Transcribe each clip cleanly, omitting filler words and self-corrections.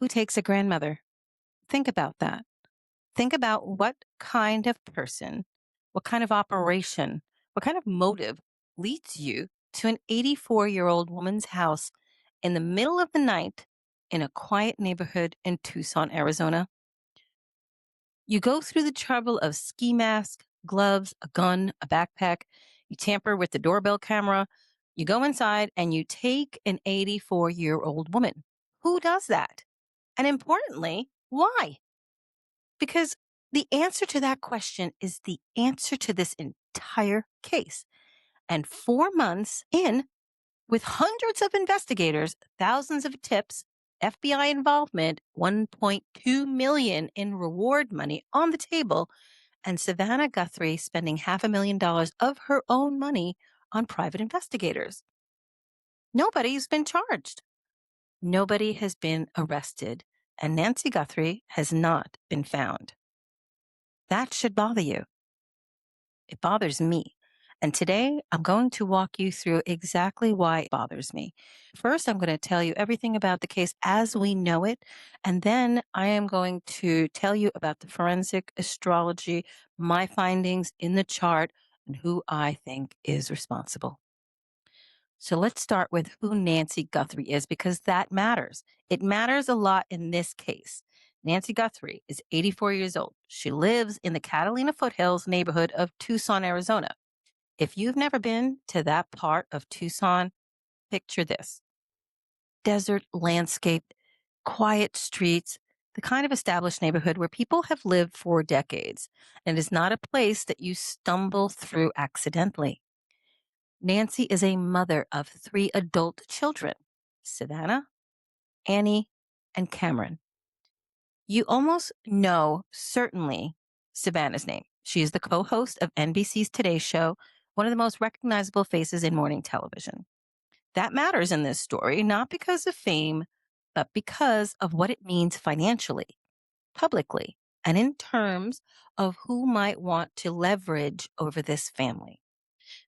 Who takes a grandmother? Think about that. Think about what kind of person, what kind of operation, what kind of motive leads you to an 84-year-old woman's house in the middle of the night in a quiet neighborhood in Tucson, Arizona. You go through the trouble of ski mask, gloves, a gun, a backpack. You tamper with the doorbell camera. You go inside and you take an 84-year-old woman. Who does that? And importantly, why? Because the answer to that question is the answer to this entire case. And 4 months in, with hundreds of investigators, thousands of tips, FBI involvement, 1.2 million in reward money on the table, and Savannah Guthrie spending $500,000 of her own money on private investigators. Nobody's been charged. Nobody has been arrested, and Nancy Guthrie has not been found. That should bother you. It bothers me. And today I'm going to walk you through exactly why it bothers me. First, I'm going to tell you everything about the case as we know it. And then I am going to tell you about the forensic astrology, my findings in the chart, and who I think is responsible. So let's start with who Nancy Guthrie is because that matters. It matters a lot in this case. Nancy Guthrie is 84 years old. She lives in the Catalina Foothills neighborhood of Tucson, Arizona. If you've never been to that part of Tucson, picture this. Desert landscape, quiet streets, the kind of established neighborhood where people have lived for decades and is not a place that you stumble through accidentally. Nancy is a mother of 3 adult children, Savannah, Annie, and Cameron. You almost know, certainly, Savannah's name. She is the co-host of NBC's Today Show, one of the most recognizable faces in morning television. That matters in this story, not because of fame, but because of what it means financially, publicly, and in terms of who might want to leverage over this family.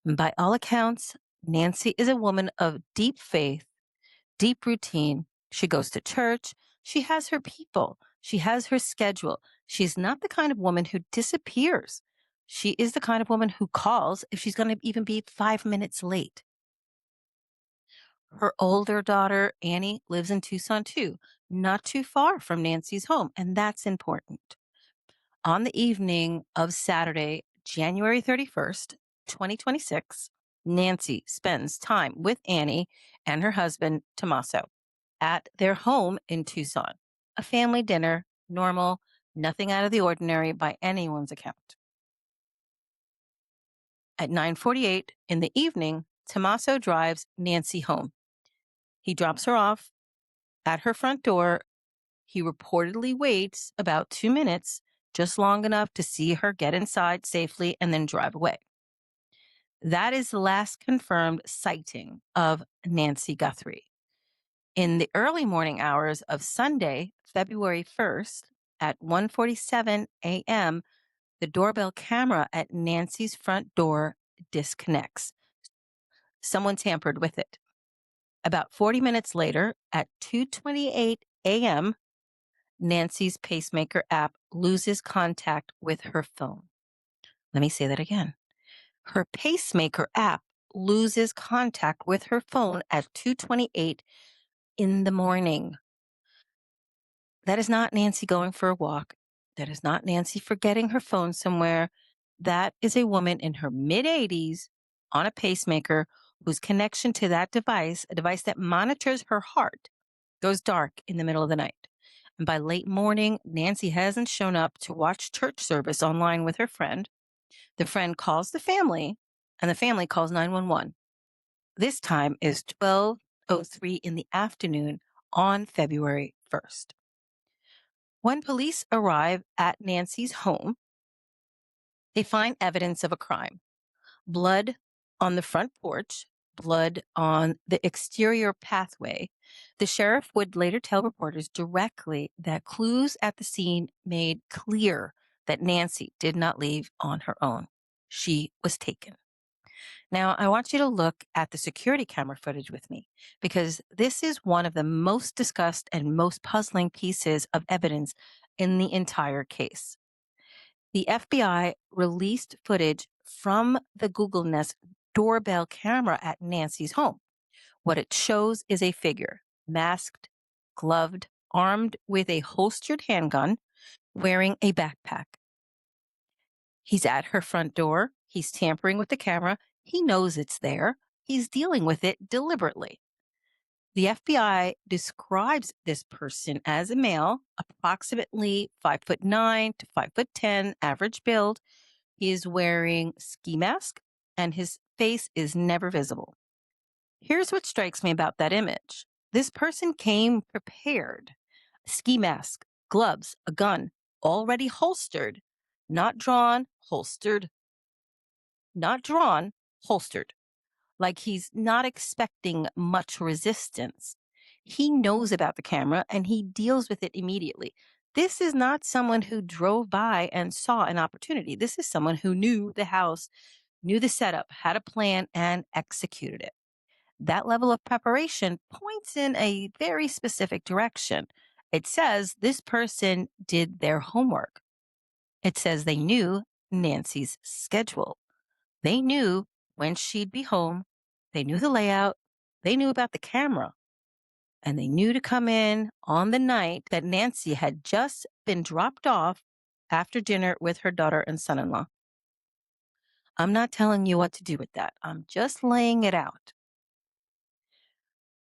And by all accounts, Nancy is a woman of deep faith, deep routine. She goes to church. She has her people. She has her schedule. She's not the kind of woman who disappears. She is the kind of woman who calls if she's going to even be 5 minutes late. Her older daughter, Annie, lives in Tucson too, not too far from Nancy's home, and that's important. On the evening of Saturday, January 31st, 2026, Nancy spends time with Annie and her husband, Tommaso, at their home in Tucson. A family dinner, normal, nothing out of the ordinary by anyone's account. At 9:48 in the evening, Tommaso drives Nancy home. He drops her off at her front door. He reportedly waits about 2 minutes, just long enough to see her get inside safely and then drive away. That is the last confirmed sighting of Nancy Guthrie. In the early morning hours of Sunday, February 1st, at 1:47 a.m., the doorbell camera at Nancy's front door disconnects. Someone tampered with it. About 40 minutes later, at 2:28 a.m., Nancy's pacemaker app loses contact with her phone. Let me say that again. Her pacemaker app loses contact with her phone at 2:28 in the morning. That is not Nancy going for a walk. That is not Nancy forgetting her phone somewhere. That is a woman in her mid-80s on a pacemaker whose connection to that device, a device that monitors her heart, goes dark in the middle of the night. And by late morning, Nancy hasn't shown up to watch church service online with her friend. The friend calls the family, and the family calls 911. This time is 12:03 in the afternoon on February 1st. When police arrive at Nancy's home, they find evidence of a crime. Blood on the front porch, blood on the exterior pathway. The sheriff would later tell reporters directly that clues at the scene made clear that Nancy did not leave on her own. She was taken. Now, I want you to look at the security camera footage with me because this is one of the most discussed and most puzzling pieces of evidence in the entire case. The FBI released footage from the Google Nest doorbell camera at Nancy's home. What it shows is a figure, masked, gloved, armed with a holstered handgun, wearing a backpack. He's at her front door. He's tampering with the camera. He knows it's there. He's dealing with it deliberately. The FBI describes this person as a male, approximately 5'9" to 5'10", average build. He is wearing ski mask and his face is never visible. Here's what strikes me about that image. This person came prepared. Ski mask, gloves, a gun, already holstered, not drawn, holstered, not drawn, holstered. Like he's not expecting much resistance. He knows about the camera and he deals with it immediately. This is not someone who drove by and saw an opportunity. This is someone who knew the house, knew the setup, had a plan, and executed it. That level of preparation points in a very specific direction. It says this person did their homework. It says they knew Nancy's schedule. They knew when she'd be home. They knew the layout. They knew about the camera. And they knew to come in on the night that Nancy had just been dropped off after dinner with her daughter and son-in-law. I'm not telling you what to do with that. I'm just laying it out.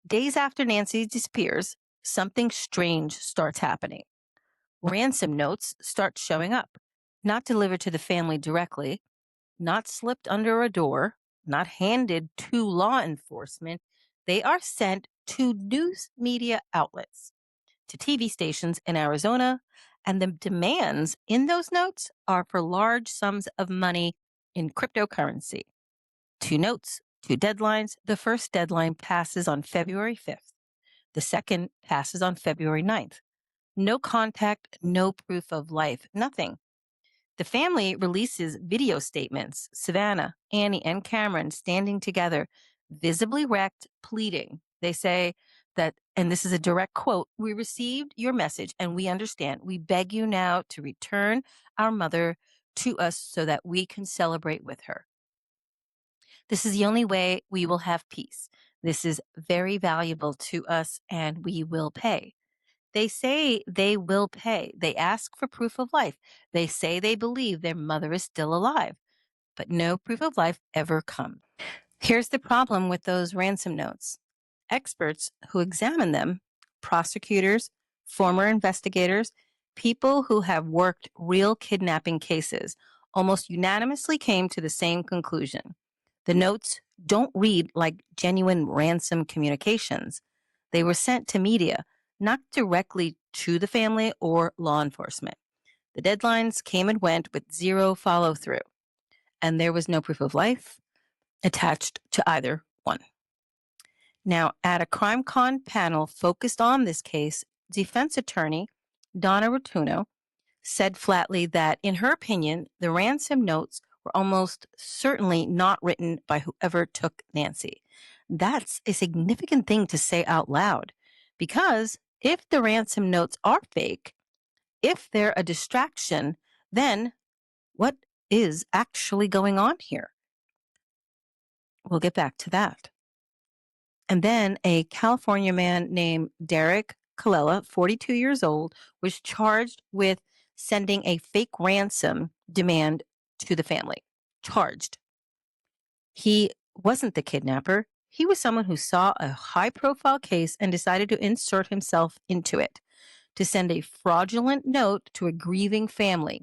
Days after Nancy disappears, something strange starts happening. Ransom notes start showing up, not delivered to the family directly, not slipped under a door, not handed to law enforcement. They are sent to news media outlets, to TV stations in Arizona, and the demands in those notes are for large sums of money in cryptocurrency. 2 notes, 2 deadlines. The first deadline passes on February 5th. The second passes on February 9th. No contact, no proof of life, nothing. The family releases video statements, Savannah, Annie, and Cameron standing together, visibly wrecked, pleading. They say that, and this is a direct quote, "We received your message and we understand. We beg you now to return our mother to us so that we can celebrate with her. This is the only way we will have peace. This is very valuable to us and we will pay." They say they will pay. They ask for proof of life. They say they believe their mother is still alive, but no proof of life ever comes. Here's the problem with those ransom notes. Experts who examine them, prosecutors, former investigators, people who have worked real kidnapping cases, almost unanimously came to the same conclusion. The notes don't read like genuine ransom communications. They were sent to media, not directly to the family or law enforcement. The deadlines came and went with zero follow through, and there was no proof of life attached to either one. Now, at a CrimeCon panel focused on this case, defense attorney Donna Rotuno said flatly that, in her opinion, the ransom notes were almost certainly not written by whoever took Nancy. That's a significant thing to say out loud, because if the ransom notes are fake, if they're a distraction, then what is actually going on here? We'll get back to that. And then a California man named Derek Colella, 42 years old, was charged with sending a fake ransom demand to the family. Charged. He wasn't the kidnapper. He was someone who saw a high-profile case and decided to insert himself into it, to send a fraudulent note to a grieving family.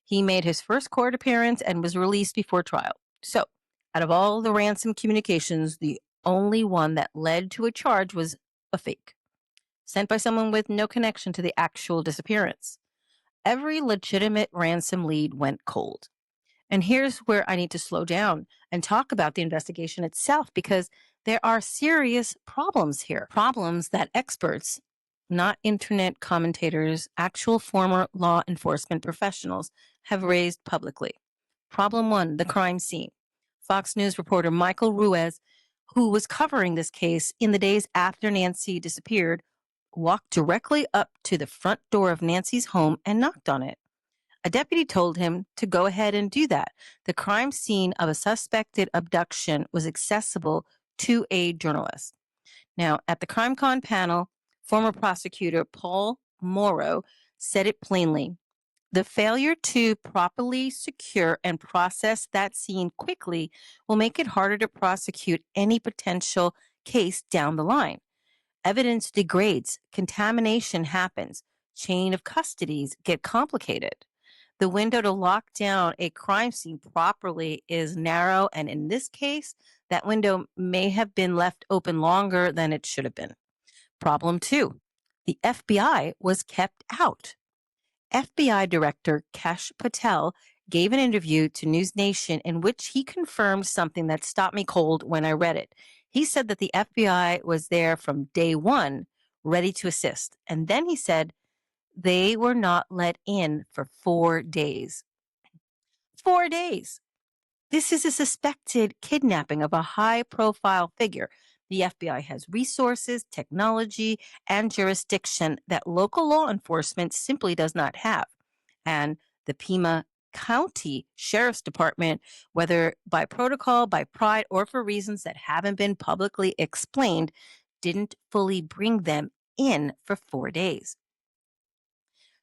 He made his first court appearance and was released before trial. So, out of all the ransom communications, the only one that led to a charge was a fake, sent by someone with no connection to the actual disappearance. Every legitimate ransom lead went cold. And here's where I need to slow down and talk about the investigation itself, because there are serious problems here. Problems that experts, not internet commentators, actual former law enforcement professionals, have raised publicly. Problem 1, the crime scene. Fox News reporter Michael Ruiz, who was covering this case in the days after Nancy disappeared, walked directly up to the front door of Nancy's home and knocked on it. A deputy told him to go ahead and do that. The crime scene of a suspected abduction was accessible to a journalist. Now, at the CrimeCon panel, former prosecutor Paul Morrow said it plainly. The failure to properly secure and process that scene quickly will make it harder to prosecute any potential case down the line. Evidence degrades, contamination happens, chain of custodies get complicated. The window to lock down a crime scene properly is narrow, and in this case, that window may have been left open longer than it should have been. Problem two, the FBI was kept out. FBI Director Kesh Patel gave an interview to News Nation in which he confirmed something that stopped me cold when I read it. He said that the FBI was there from day one, ready to assist. And then he said they were not let in for 4 days. 4 days. This is a suspected kidnapping of a high profile figure. The FBI has resources, technology, and jurisdiction that local law enforcement simply does not have. And the Pima County Sheriff's Department, whether by protocol, by pride, or for reasons that haven't been publicly explained, didn't fully bring them in for 4 days.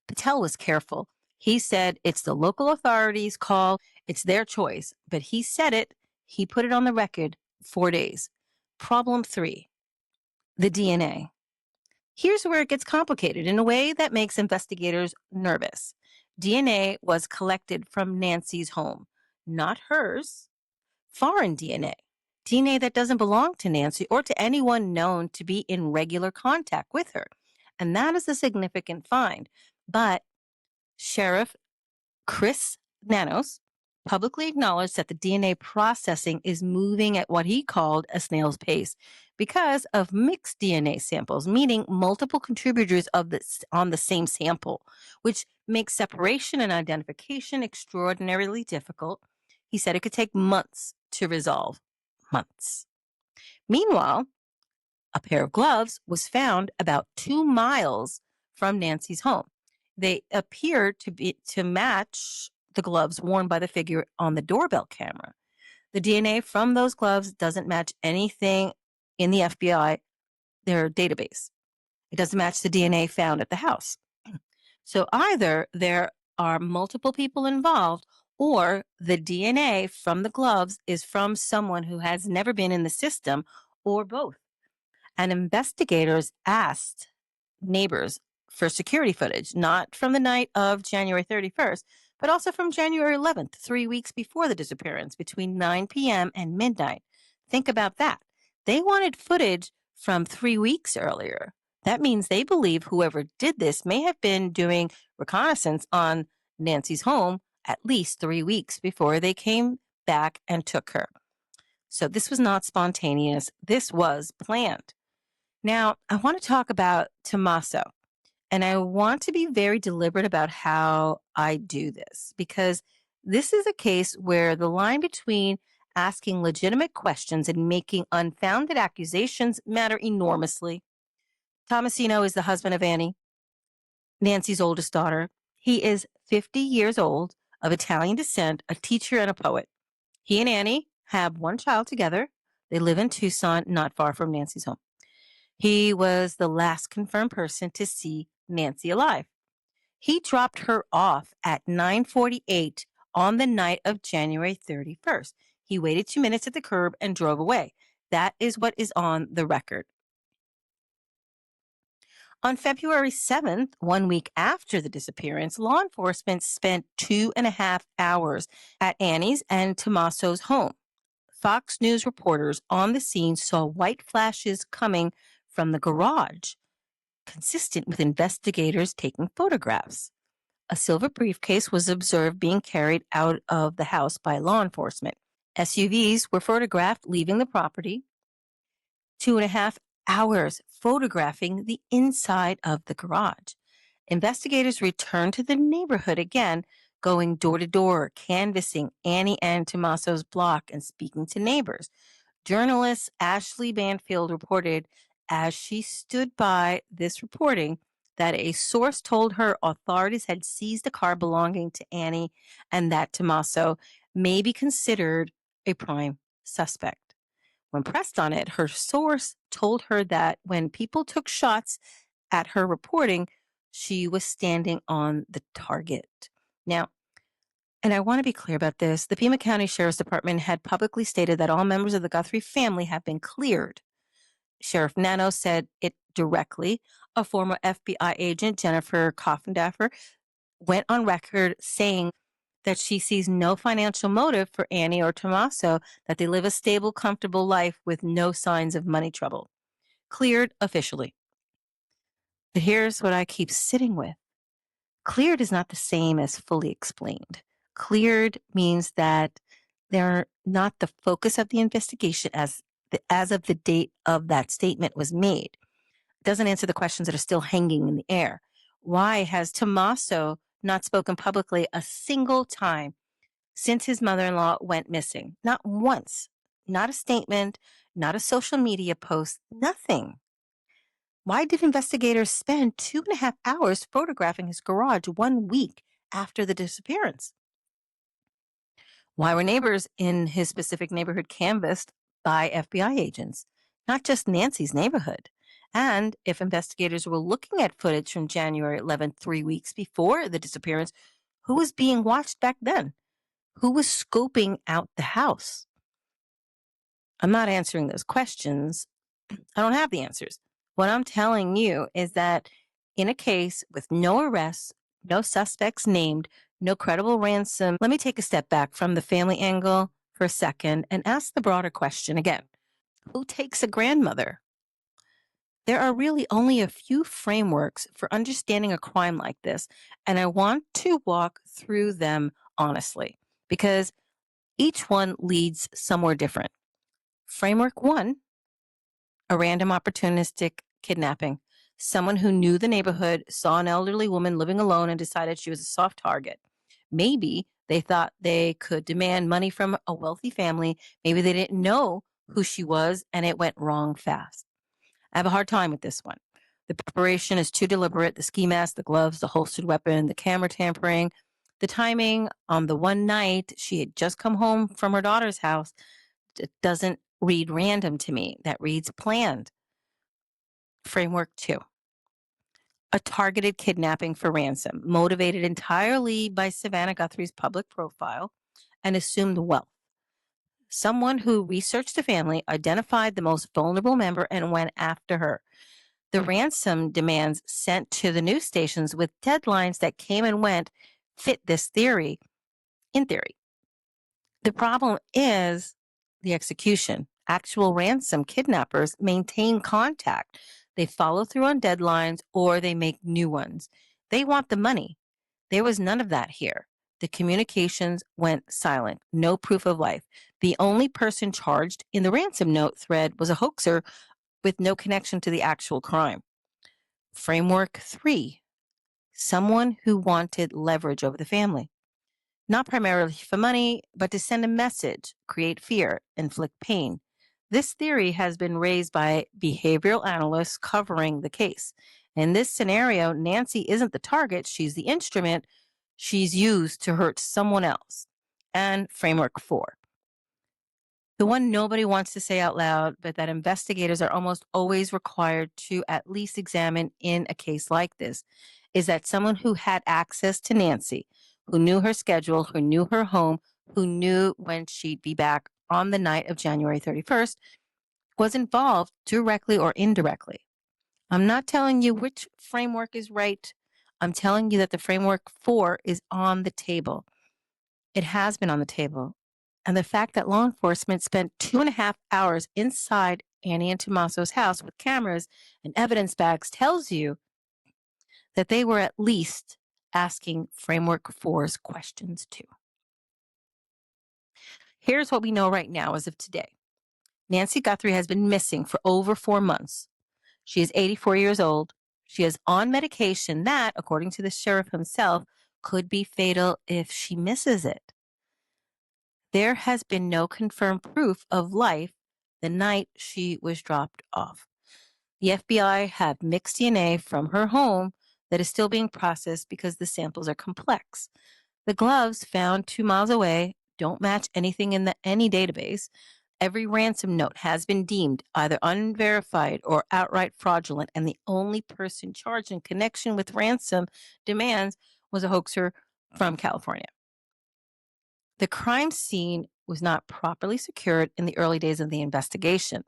Patel was careful. He said it's the local authorities' call, it's their choice. But he said it, he put it on the record, 4 days. Problem three, the DNA. Here's where it gets complicated in a way that makes investigators nervous. DNA was collected from Nancy's home, not hers. Foreign DNA. DNA that doesn't belong to Nancy or to anyone known to be in regular contact with her. And that is a significant find. But Sheriff Chris Nanos publicly acknowledged that the DNA processing is moving at what he called a snail's pace because of mixed DNA samples, meaning multiple contributors of this on the same sample, which makes separation and identification extraordinarily difficult. He said it could take months to resolve. Months. Meanwhile, a pair of gloves was found about 2 miles from Nancy's home. They appear to match the gloves worn by the figure on the doorbell camera. The DNA from those gloves doesn't match anything in the FBI, their database. It doesn't match the DNA found at the house. So either there are multiple people involved or the DNA from the gloves is from someone who has never been in the system or both. And investigators asked neighbors for security footage, not from the night of January 31st, but also from January 11th, 3 weeks before the disappearance, between 9 p.m. and midnight. Think about that. They wanted footage from 3 weeks earlier. That means they believe whoever did this may have been doing reconnaissance on Nancy's home at least 3 weeks before they came back and took her. So this was not spontaneous. This was planned. Now, I want to talk about Tommaso, and I want to be very deliberate about how I do this because this is a case where the line between asking legitimate questions and making unfounded accusations matter enormously. Tomasino is the husband of Annie, Nancy's oldest daughter. He is 50 years old, of Italian descent, a teacher and a poet. He and Annie have one child together. They live in Tucson, not far from Nancy's home. He was the last confirmed person to see Nancy alive. He dropped her off at 9:48 on the night of January 31st. He waited 2 minutes at the curb and drove away. That is what is on the record. On February 7th, 1 week after the disappearance, law enforcement spent 2.5 hours at Annie's and Tommaso's home. Fox News reporters on the scene saw white flashes coming from the garage, consistent with investigators taking photographs. A silver briefcase was observed being carried out of the house by law enforcement. SUVs were photographed leaving the property. 2.5 hours photographing the inside of the garage. Investigators returned to the neighborhood again going door to door, canvassing Annie and Tommaso's block and speaking to neighbors. Journalist Ashley Banfield reported as she stood by this reporting that a source told her authorities had seized a car belonging to Annie and that Tommaso may be considered a prime suspect. When pressed on it, her source told her that when people took shots at her reporting, she was standing on the target. Now, and I want to be clear about this, the Pima County Sheriff's Department had publicly stated that all members of the Guthrie family have been cleared. Sheriff Nano said it directly. A former FBI agent, Jennifer Coffendaffer, went on record saying that she sees no financial motive for Annie or Tommaso, that they live a stable, comfortable life with no signs of money trouble. Cleared officially. But here's what I keep sitting with. Cleared is not the same as fully explained. Cleared means that they're not the focus of the investigation as of the date of that statement was made. It doesn't answer the questions that are still hanging in the air. Why has Tommaso not spoken publicly a single time since his mother-in-law went missing? Not once. Not a statement, not a social media post, nothing. Why did investigators spend 2.5 hours photographing his garage 1 week after the disappearance? Why were neighbors in his specific neighborhood canvassed by FBI agents, not just Nancy's neighborhood? And if investigators were looking at footage from January 11th, 3 weeks before the disappearance, who was being watched back then? Who was scoping out the house? I'm not answering those questions. I don't have the answers. What I'm telling you is that in a case with no arrests, no suspects named, no credible ransom, let me take a step back from the family angle for a second and ask the broader question again. Who takes a grandmother? There are really only a few frameworks for understanding a crime like this, and I want to walk through them honestly because each one leads somewhere different. Framework 1, a random opportunistic kidnapping. Someone who knew the neighborhood saw an elderly woman living alone and decided she was a soft target. Maybe they thought they could demand money from a wealthy family. Maybe they didn't know who she was and it went wrong fast. I have a hard time with this one. The preparation is too deliberate. The ski mask, the gloves, the holstered weapon, the camera tampering, the timing on the one night she had just come home from her daughter's house. It doesn't read random to me. That reads planned. Framework 2, a targeted kidnapping for ransom, motivated entirely by Savannah Guthrie's public profile and assumed wealth. Someone who researched the family, identified the most vulnerable member, and went after her. The ransom demands sent to the news stations with deadlines that came and went fit this theory, in theory. The problem is the execution. Actual ransom kidnappers maintain contact. They follow through on deadlines or they make new ones. They want the money. There was none of that here. The communications went silent. No proof of life. The only person charged in the ransom note thread was a hoaxer with no connection to the actual crime. Framework 3, someone who wanted leverage over the family. Not primarily for money, but to send a message, create fear, inflict pain. This theory has been raised by behavioral analysts covering the case. In this scenario, Nancy isn't the target, she's the instrument she's used to hurt someone else. And framework 4, the one nobody wants to say out loud, but that investigators are almost always required to at least examine in a case like this, is that someone who had access to Nancy, who knew her schedule, who knew her home, who knew when she'd be back on the night of January 31st, was involved directly or indirectly. I'm not telling you which framework is right. I'm telling you that the framework 4 is on the table. It has been on the table. And the fact that law enforcement spent 2.5 hours inside Annie and Tommaso's house with cameras and evidence bags tells you that they were at least asking Framework 4's questions too. Here's what we know right now as of today. Nancy Guthrie has been missing for over 4 months. She is 84 years old. She is on medication that, according to the sheriff himself, could be fatal if she misses it. There has been no confirmed proof of life the night she was dropped off. The FBI have mixed DNA from her home that is still being processed because the samples are complex. The gloves found 2 miles away don't match anything in any database. Every ransom note has been deemed either unverified or outright fraudulent, and the only person charged in connection with ransom demands was a hoaxer from California. The crime scene was not properly secured in the early days of the investigation.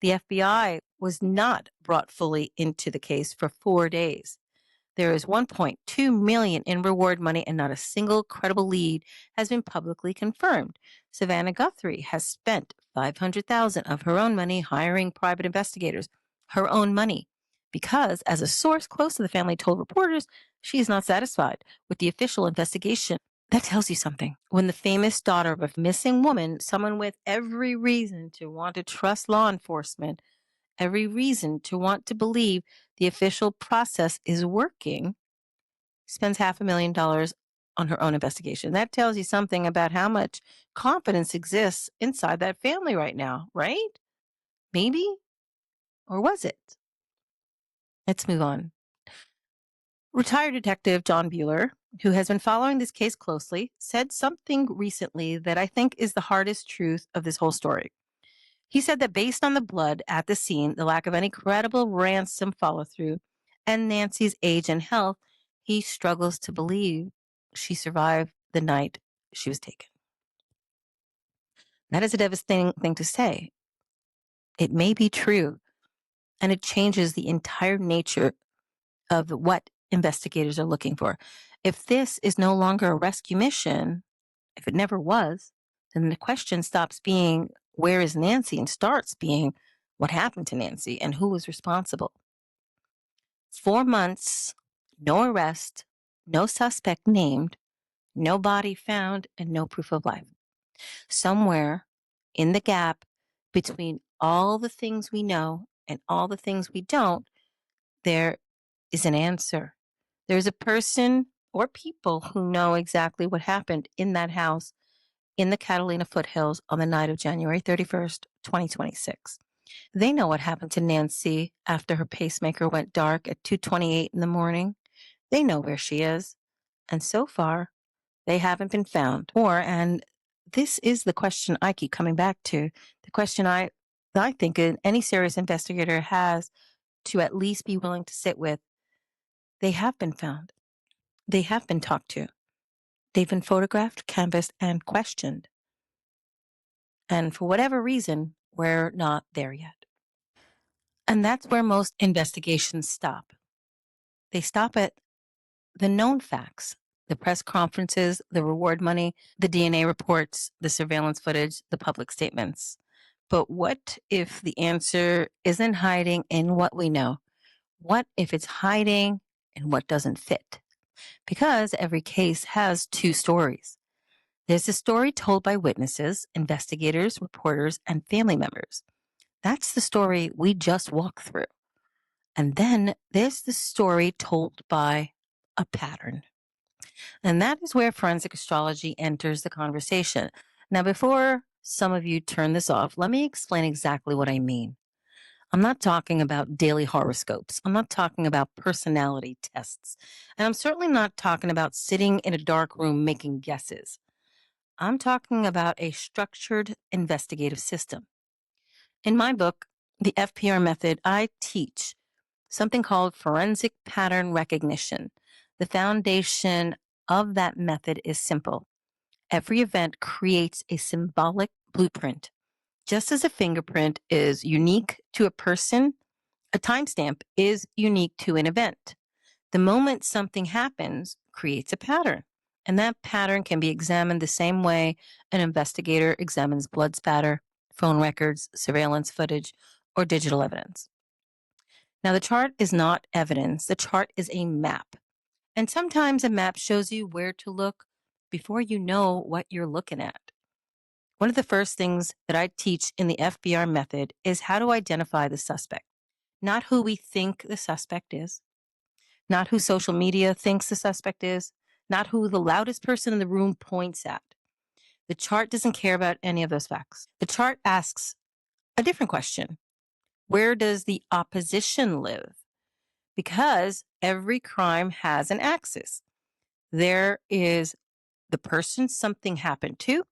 The FBI was not brought fully into the case for 4 days. There is 1.2 million in reward money and not a single credible lead has been publicly confirmed. Savannah Guthrie has spent 500,000 of her own money hiring private investigators, her own money, because as a source close to the family told reporters, she is not satisfied with the official investigation. That tells you something. When the famous daughter of a missing woman, someone with every reason to want to trust law enforcement, every reason to want to believe the official process is working, spends $500,000 on her own investigation. That tells you something about how much confidence exists inside that family right now, right? Maybe? Or was it? Let's move on. Retired Detective John Bueller, who has been following this case closely, said something recently that I think is the hardest truth of this whole story. He said that based on the blood at the scene, the lack of any credible ransom follow through, and Nancy's age and health, he struggles to believe she survived the night she was taken. That is a devastating thing to say. It may be true, and it changes the entire nature of what investigators are looking for. If this is no longer a rescue mission, if it never was, then the question stops being, where is Nancy? And starts being, what happened to Nancy and who was responsible? 4 months, no arrest, no suspect named, no body found, and no proof of life. Somewhere in the gap between all the things we know and all the things we don't, there is an answer. There's a person or people who know exactly what happened in that house in the Catalina foothills on the night of January 31st, 2026. They know what happened to Nancy after her pacemaker went dark at 2:28 in the morning. They know where she is. And so far, they haven't been found. And this is the question I keep coming back to. The question I think any serious investigator has to at least be willing to sit with. They have been found. They have been talked to. They've been photographed, canvassed, and questioned. And for whatever reason, we're not there yet. And that's where most investigations stop. They stop at the known facts, the press conferences, the reward money, the DNA reports, the surveillance footage, the public statements. But what if the answer isn't hiding in what we know? What if it's hiding in what doesn't fit? Because every case has two stories. There's a story told by witnesses, investigators, reporters, and family members. That's the story we just walked through. And then there's the story told by a pattern. And that is where forensic astrology enters the conversation. Now, before some of you turn this off, let me explain exactly what I mean. I'm not talking about daily horoscopes. I'm not talking about personality tests. And I'm certainly not talking about sitting in a dark room making guesses. I'm talking about a structured investigative system. In my book, The FPR Method, I teach something called forensic pattern recognition. The foundation of that method is simple. Every event creates a symbolic blueprint. Just as a fingerprint is unique to a person, a timestamp is unique to an event. The moment something happens creates a pattern, and that pattern can be examined the same way an investigator examines blood spatter, phone records, surveillance footage, or digital evidence. Now, the chart is not evidence. The chart is a map. And sometimes a map shows you where to look before you know what you're looking at. One of the first things that I teach in the FBR method is how to identify the suspect. Not who we think the suspect is, not who social media thinks the suspect is, not who the loudest person in the room points at. The chart doesn't care about any of those facts. The chart asks a different question. Where does the opposition live? Because every crime has an axis. There is the person something happened to,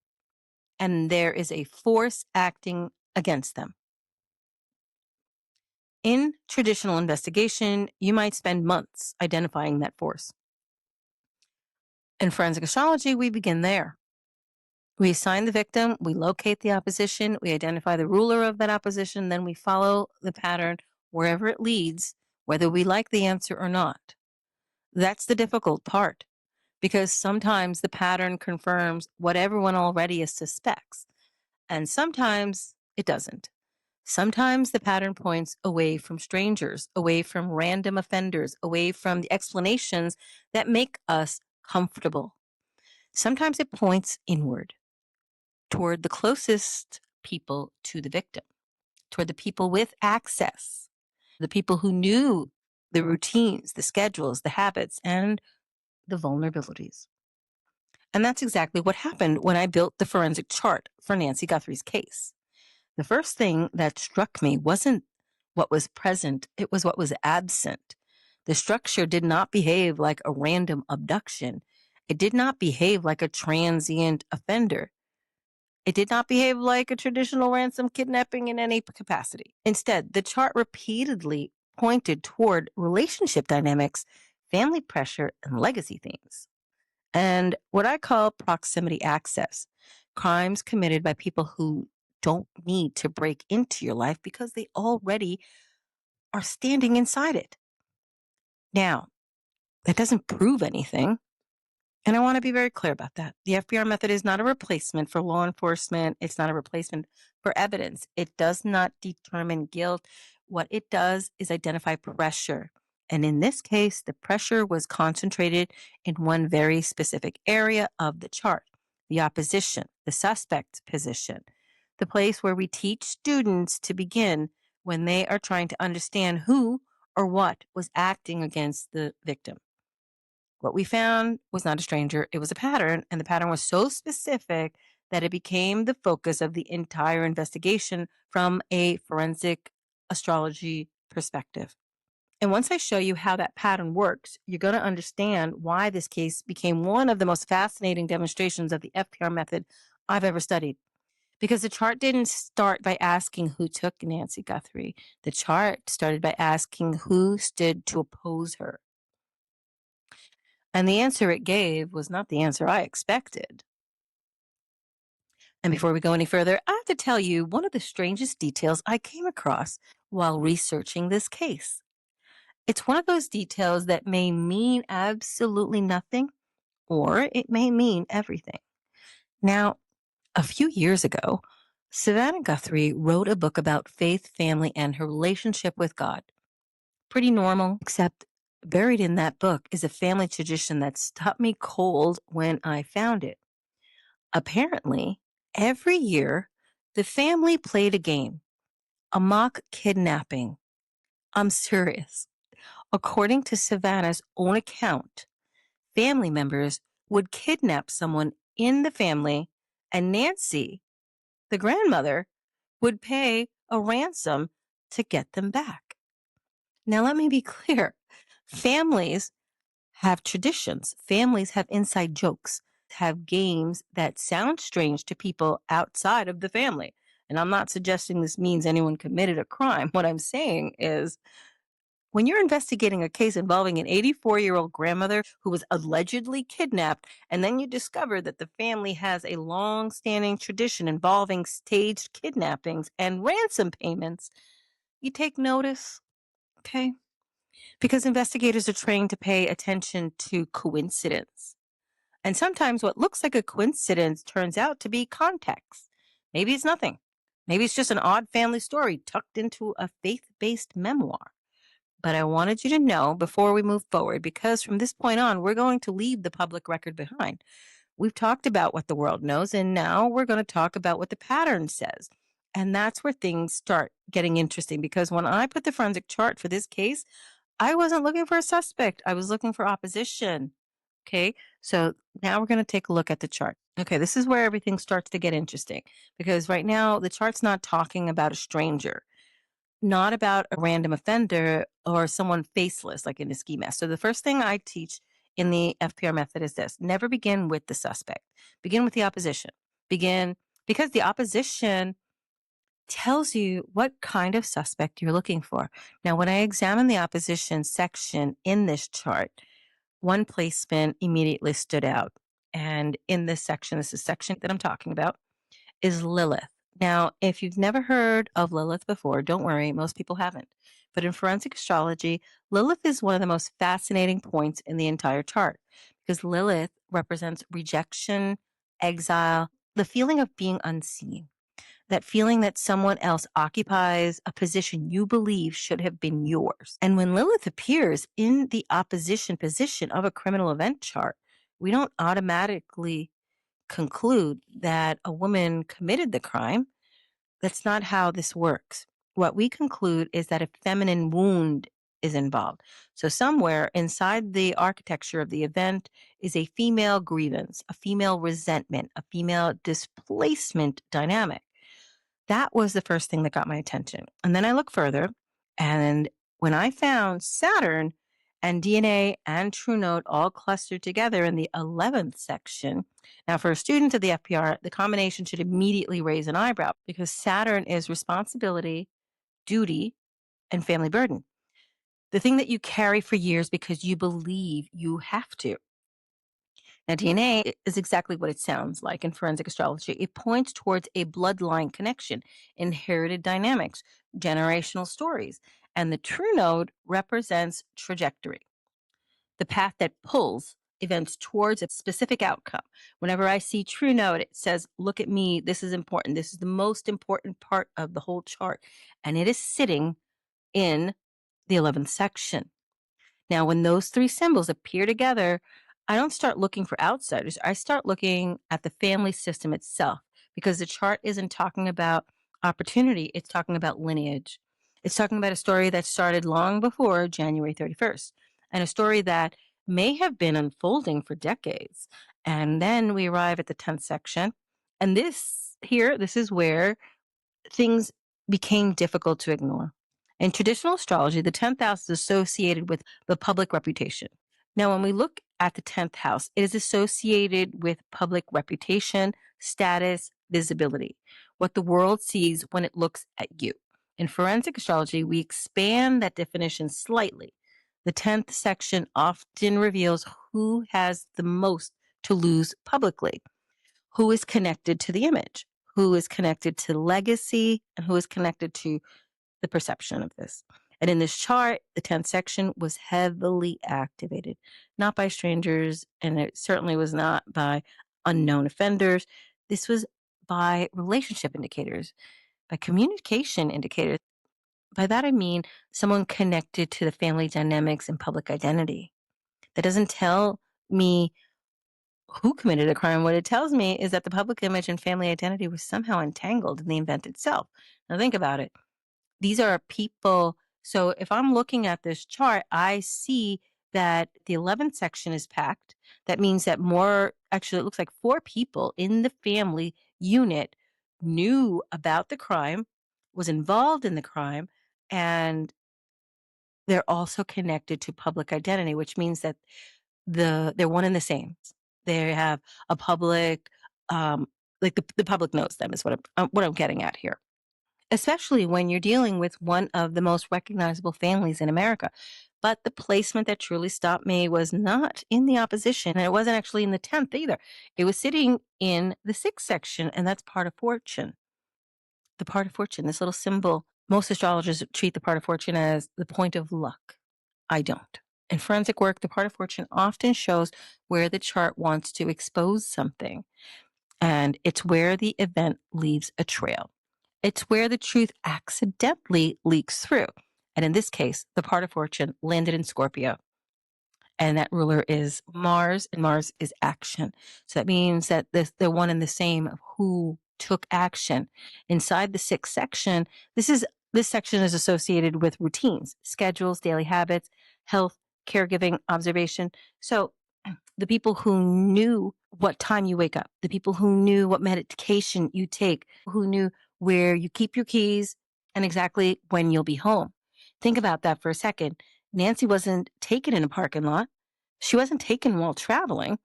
and there is a force acting against them. In traditional investigation, you might spend months identifying that force. In forensic astrology, we begin there. We assign the victim, we locate the opposition, we identify the ruler of that opposition, then we follow the pattern wherever it leads, whether we like the answer or not. That's the difficult part, because sometimes the pattern confirms what everyone already suspects, and sometimes it doesn't. Sometimes the pattern points away from strangers, away from random offenders, away from the explanations that make us comfortable. Sometimes it points inward, toward the closest people to the victim, toward the people with access, the people who knew the routines, the schedules, the habits, and the vulnerabilities. And that's exactly what happened when I built the forensic chart for Nancy Guthrie's case. The first thing that struck me wasn't what was present, it was what was absent. The structure did not behave like a random abduction. It did not behave like a transient offender. It did not behave like a traditional ransom kidnapping in any capacity. Instead, the chart repeatedly pointed toward relationship dynamics, family pressure, and legacy themes. And what I call proximity access, crimes committed by people who don't need to break into your life because they already are standing inside it. Now, that doesn't prove anything. And I want to be very clear about that. The FPR method is not a replacement for law enforcement. It's not a replacement for evidence. It does not determine guilt. What it does is identify pressure. And in this case, the pressure was concentrated in one very specific area of the chart, the opposition, the suspect's position, the place where we teach students to begin when they are trying to understand who or what was acting against the victim. What we found was not a stranger, it was a pattern, and the pattern was so specific that it became the focus of the entire investigation from a forensic astrology perspective. And once I show you how that pattern works, you're going to understand why this case became one of the most fascinating demonstrations of the FPR method I've ever studied. Because the chart didn't start by asking who took Nancy Guthrie. The chart started by asking who stood to oppose her. And the answer it gave was not the answer I expected. And before we go any further, I have to tell you one of the strangest details I came across while researching this case. It's one of those details that may mean absolutely nothing, or it may mean everything. Now, a few years ago, Savannah Guthrie wrote a book about faith, family, and her relationship with God. Pretty normal, except buried in that book is a family tradition that stopped me cold when I found it. Apparently, every year, the family played a game, a mock kidnapping. I'm serious. According to Savannah's own account, family members would kidnap someone in the family, and Nancy, the grandmother, would pay a ransom to get them back. Now, let me be clear. Families have traditions. Families have inside jokes, have games that sound strange to people outside of the family. And I'm not suggesting this means anyone committed a crime. What I'm saying is when you're investigating a case involving an 84-year-old grandmother who was allegedly kidnapped, and then you discover that the family has a long-standing tradition involving staged kidnappings and ransom payments, you take notice, okay? Because investigators are trained to pay attention to coincidence. And sometimes what looks like a coincidence turns out to be context. Maybe it's nothing. Maybe it's just an odd family story tucked into a faith-based memoir. But I wanted you to know before we move forward, because from this point on, we're going to leave the public record behind. We've talked about what the world knows, and now we're going to talk about what the pattern says. And that's where things start getting interesting, because when I put the forensic chart for this case, I wasn't looking for a suspect. I was looking for opposition. Okay. So now we're going to take a look at the chart. Okay, this is where everything starts to get interesting because right now the chart's not talking about a stranger, not about a random offender or someone faceless like in a ski mask. So the first thing I teach in the FPR method is this: never begin with the suspect. Begin with the opposition. Begin because the opposition tells you what kind of suspect you're looking for. Now, when I examine the opposition section in this chart, one placement immediately stood out. And in this section, this is section that I'm talking about, is Lilith. Now, if you've never heard of Lilith before, don't worry, most people haven't. But in forensic astrology, Lilith is one of the most fascinating points in the entire chart because Lilith represents rejection, exile, the feeling of being unseen, that feeling that someone else occupies a position you believe should have been yours. And when Lilith appears in the opposition position of a criminal event chart, we don't automatically conclude that a woman committed the crime. That's not how this works. What we conclude is that a feminine wound is involved. So, somewhere inside the architecture of the event is a female grievance, a female resentment, a female displacement dynamic. That was the first thing that got my attention. And then I look further, and when I found Saturn and DNA and True Note all clustered together in the 11th section. Now, for a student of the FPR, the combination should immediately raise an eyebrow because Saturn is responsibility, duty, and family burden. The thing that you carry for years because you believe you have to. Now, DNA is exactly what it sounds like in forensic astrology. It points towards a bloodline connection, inherited dynamics, generational stories, and the true node represents trajectory, the path that pulls events towards a specific outcome. Whenever I see true node, it says, look at me, this is important. This is the most important part of the whole chart. And it is sitting in the 11th section. Now, when those three symbols appear together, I don't start looking for outsiders. I start looking at the family system itself because the chart isn't talking about opportunity. It's talking about lineage. It's talking about a story that started long before January 31st and a story that may have been unfolding for decades. And then we arrive at the 10th section. And this is where things became difficult to ignore. In traditional astrology, the 10th house is associated with the public reputation. Now, when we look at the 10th house, it is associated with public reputation, status, visibility, what the world sees when it looks at you. In forensic astrology, we expand that definition slightly. The 10th section often reveals who has the most to lose publicly, who is connected to the image, who is connected to legacy, and who is connected to the perception of this. And in this chart, the 10th section was heavily activated, not by strangers, and it certainly was not by unknown offenders. This was by relationship indicators, by communication indicators. By that, I mean someone connected to the family dynamics and public identity. That doesn't tell me who committed a crime. What it tells me is that the public image and family identity was somehow entangled in the event itself. Now, think about it. These are people. So if I'm looking at this chart, I see that the 11th section is packed. That means that actually, it looks like 4 people in the family unit knew about the crime, was involved in the crime, and they're also connected to public identity, which means that they're one and the same. They have a public, like the public knows them is what I'm getting at here. Especially when you're dealing with one of the most recognizable families in America. But the placement that truly stopped me was not in the opposition, and it wasn't actually in the 10th either. It was sitting in the 6th section, and that's part of fortune. The part of fortune, this little symbol. Most astrologers treat the part of fortune as the point of luck. I don't. In forensic work, the part of fortune often shows where the chart wants to expose something, and it's where the event leaves a trail. It's where the truth accidentally leaks through. And in this case, the part of fortune landed in Scorpio. And that ruler is Mars, and Mars is action. So that means that they're one and the same of who took action. Inside the 6th section, this section is associated with routines, schedules, daily habits, health, caregiving, observation. So the people who knew what time you wake up, the people who knew what medication you take, who knew where you keep your keys and exactly when you'll be home. Think about that for a second. Nancy wasn't taken in a parking lot. She wasn't taken while traveling.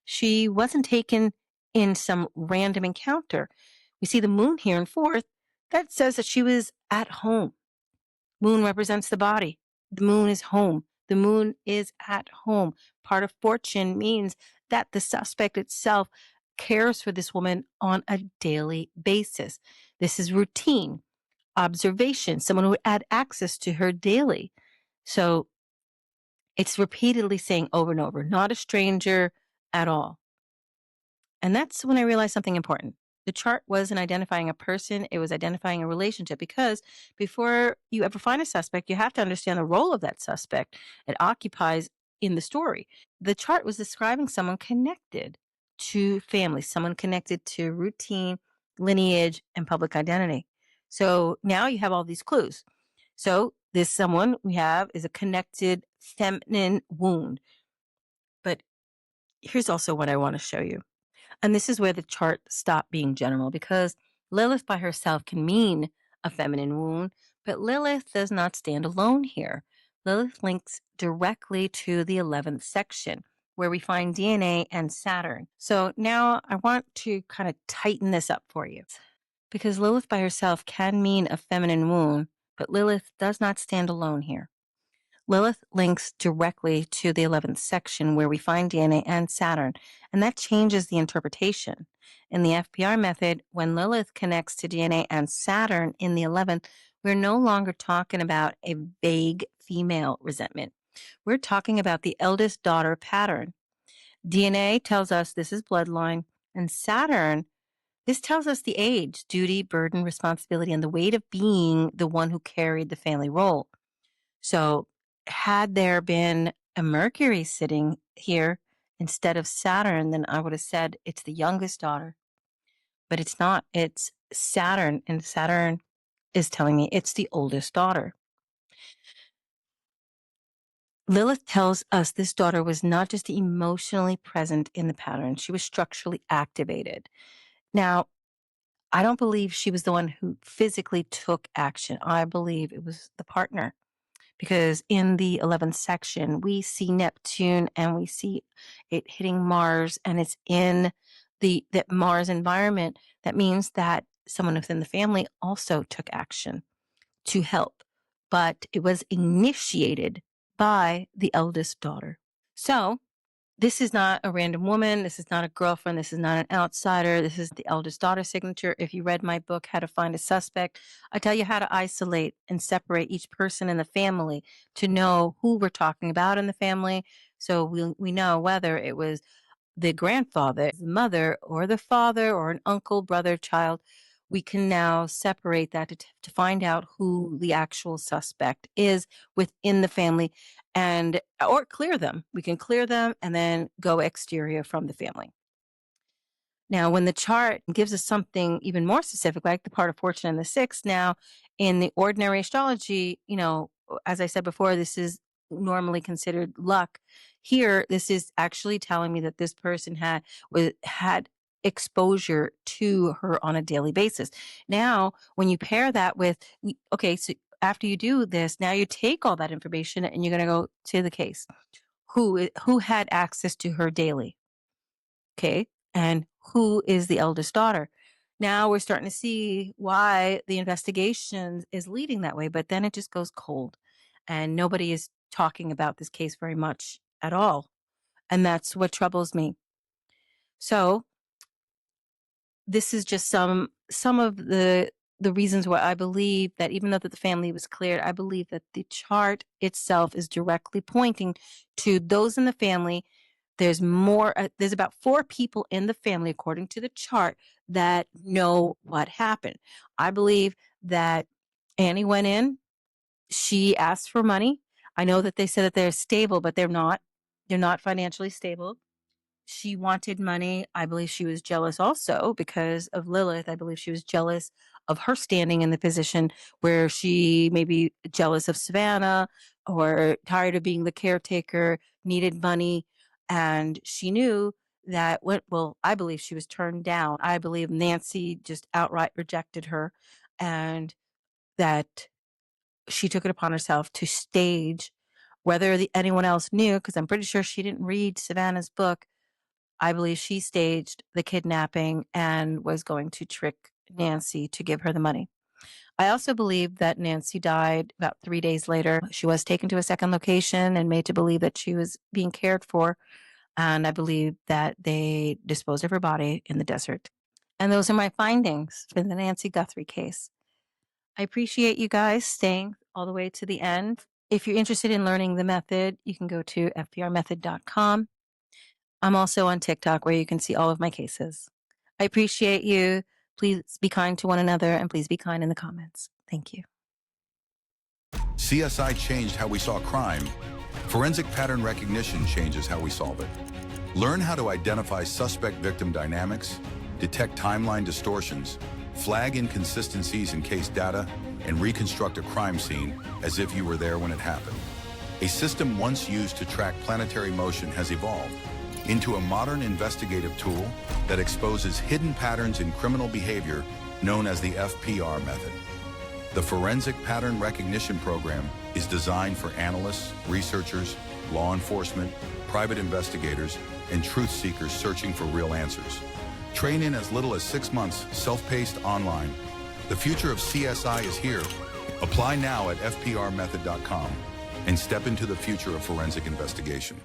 She wasn't taken in some random encounter. We see the moon here in fourth. That says that she was at home. Moon represents the body. The moon is home. The moon is at home. Part of fortune means that the suspect itself cares for this woman on a daily basis. This is routine, observation, someone who had access to her daily. So it's repeatedly saying over and over, not a stranger at all. And that's when I realized something important. The chart wasn't identifying a person, it was identifying a relationship, because before you ever find a suspect, you have to understand the role of that suspect it occupies in the story. The chart was describing someone connected to family, someone connected to routine, lineage, and public identity. So now you have all these clues. So this someone we have is a connected feminine wound. But here's also what I want to show you. And this is where the chart stopped being general, because Lilith by herself can mean a feminine wound, but Lilith does not stand alone here. Lilith links directly to the 11th section where we find DNA and Saturn. So now I want to kind of tighten this up for you, because Lilith by herself can mean a feminine wound, but Lilith does not stand alone here. Lilith links directly to the 11th section where we find DNA and Saturn, and that changes the interpretation. In the FPR method, when Lilith connects to DNA and Saturn in the 11th, we're no longer talking about a vague female resentment. We're talking about the eldest daughter pattern. DNA tells us this is bloodline, and Saturn, this tells us the age, duty, burden, responsibility, and the weight of being the one who carried the family role. So, had there been a Mercury sitting here instead of Saturn, then I would have said it's the youngest daughter. But it's not. It's Saturn, and Saturn is telling me it's the oldest daughter. Lilith tells us this daughter was not just emotionally present in the pattern, she was structurally activated. Now, I don't believe she was the one who physically took action. I believe it was the partner, because in the 11th section, we see Neptune and we see it hitting Mars, and it's in that Mars environment. That means that someone within the family also took action to help, but it was initiated by the eldest daughter. So this is not a random woman. This is not a girlfriend. This is not an outsider. This is the eldest daughter signature. If you read my book, How to Find a Suspect, I tell you how to isolate and separate each person in the family to know who we're talking about in the family. So we know whether it was the grandfather, the mother, or the father, or an uncle, brother, child. We can now separate that to find out who the actual suspect is within the family, and or clear them. We can clear them and then go exterior from the family. Now, when the chart gives us something even more specific, like the part of fortune and the sixth, now in the ordinary astrology, as I said before, this is normally considered luck. Here, this is actually telling me that this person had exposure to her on a daily basis. Now, when you pair that with, okay, so after you do this, now you take all that information and you're going to go to the case. Who had access to her daily? Okay. And who is the eldest daughter? Now we're starting to see why the investigation is leading that way, but then it just goes cold and nobody is talking about this case very much at all. And that's what troubles me. So this is just some of the reasons why I believe that even though that the family was cleared, I believe that the chart itself is directly pointing to those in the family. There's more, there's about 4 people in the family, according to the chart, that know what happened. I believe that Annie went in, she asked for money. I know that they said that they're stable, but they're not. They're not financially stable. She wanted money. I believe she was jealous also because of Lilith. I believe she was jealous of her standing in the position where she may be jealous of Savannah, or tired of being the caretaker, needed money. And she knew that well, I believe she was turned down. I believe Nancy just outright rejected her, and that she took it upon herself to stage, whether anyone else knew, because I'm pretty sure she didn't read Savannah's book. I believe she staged the kidnapping and was going to trick Nancy to give her the money. I also believe that Nancy died about 3 days later. She was taken to a second location and made to believe that she was being cared for. And I believe that they disposed of her body in the desert. And those are my findings for the Nancy Guthrie case. I appreciate you guys staying all the way to the end. If you're interested in learning the method, you can go to fprmethod.com. I'm also on TikTok where you can see all of my cases. I appreciate you. Please be kind to one another and please be kind in the comments. Thank you. CSI changed how we saw crime. Forensic pattern recognition changes how we solve it. Learn how to identify suspect-victim dynamics, detect timeline distortions, flag inconsistencies in case data, and reconstruct a crime scene as if you were there when it happened. A system once used to track planetary motion has evolved into a modern investigative tool that exposes hidden patterns in criminal behavior known as the FPR Method. The Forensic Pattern Recognition Program is designed for analysts, researchers, law enforcement, private investigators, and truth seekers searching for real answers. Train in as little as 6 months, self-paced online. The future of CSI is here. Apply now at fprmethod.com and step into the future of forensic investigation.